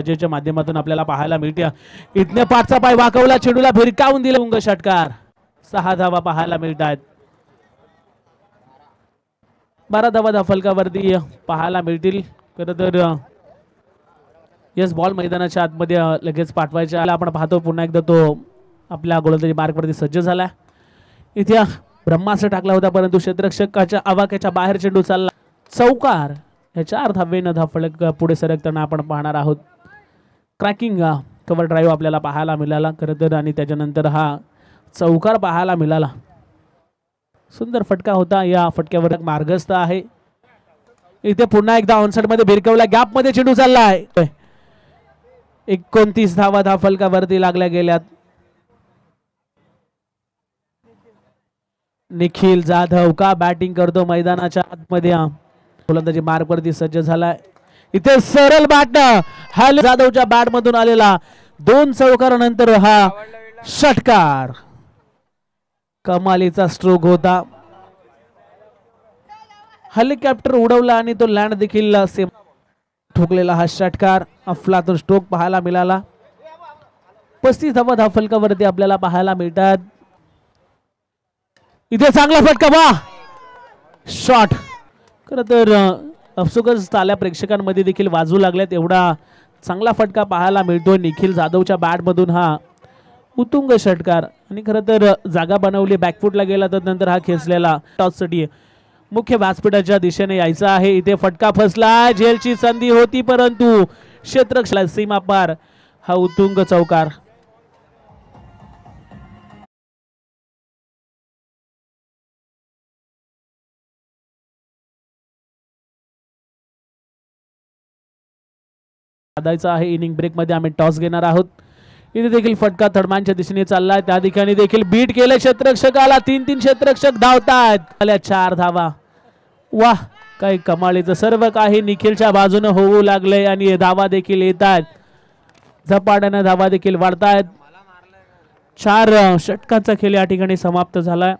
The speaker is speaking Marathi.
च्या माध्यमातून आपल्याला पाहायला मिळते। इथने पाठचा पाय वाकवला, चेंडूला भिरकावून दिला, उंग षटकार। 6 धावा पाहायला मिळतात। 12 धावा धाव फलकावरती पाहायला मिळतील। खरं तर यस बॉल मैदानाच्या आतमध्ये लगेच पाठवायचा आपण पाहतो पुन्हा एकदा तो आपल्या गोलंदाजी मार्कवरती सज्ज झाला। इथे ब्रह्मास्त्र टाकला होता परंतु क्षेत्ररक्षकाच्या आवाक्याच्या बाहेर चेंडू चालला, चौकार। या 4 धावेनं धाव फलक पुढे सरकताना आपण पाहणार आहोत। क्रॅकिंग कव्हर ड्राईव्ह आपल्याला पाहायला मिळाला खरं तर, आणि त्याच्यानंतर हा चौकार पाहायला मिळाला। सुंदर फटका होता, या फटक्यावर मार्गस्थ आहे। इथे पुन्हा एकदा ऑनसाइड मध्ये भिरकवला, गॅप मध्ये चेंडू चालला आहे। 29 धावा धाव फलकावरती लागल्या गेल्यात। निखिल जाधव का बॅटिंग करतो मैदानाच्या आतमध्ये, गोलंदाजी मार्कवरती सज्ज झालाय। इथे सरळ बॅट जाधवच्या बॅट मधून आलेला 2 चौकारानंतर हा षटकार, कमालीचा स्ट्रोक होता। हेलिकॉप्टर उडवला आणि तो लँड देखील ठोकलेला हा षटकार, अफलातून स्ट्रोक पाहायला मिळाला। 35 धावा धाव फलकावरती आपल्याला पाहायला मिळतात। इथे चांगला फटका, वा शॉट। खरं तर अपसुकच ताल्या प्रेक्षकांमध्ये देखील वाजू लागल्यात, एवढा चांगला फटका पाहायला मिळतोय निखिल जाधवच्या बॅट मधून हा उत्तुंग षटकार। आणि खरं तर जागा बनवली, बॅकफुटला गेला तर नंतर हा खेचलेला टॉससाठी मुख्य व्यासपीठाच्या दिशेने यायचा आहे। इथे फटका फसला, झेलची संधी होती परंतु क्षेत्ररक्षक सीमा पार हा उत्तुंग चौकार। साधायचा आहे। इनिंग ब्रेक मध्ये आम्ही टॉस घेणार आहोत। इथे देखील फटका थडमांच्या दिशेने चाललाय, त्या ठिकाणी देखील बीट केले क्षेत्ररक्षकाला, 3-3 क्षेत्ररक्षक धावतात। 4 धावा, वाह काही कमालीचं, सर्व काही निखिलच्या बाजूने होऊ लागले आणि धावा देखील येतात, झपाट्याने धावा देखील वाढतायत। 4 षटकांचा खेळ या ठिकाणी समाप्त झालाय।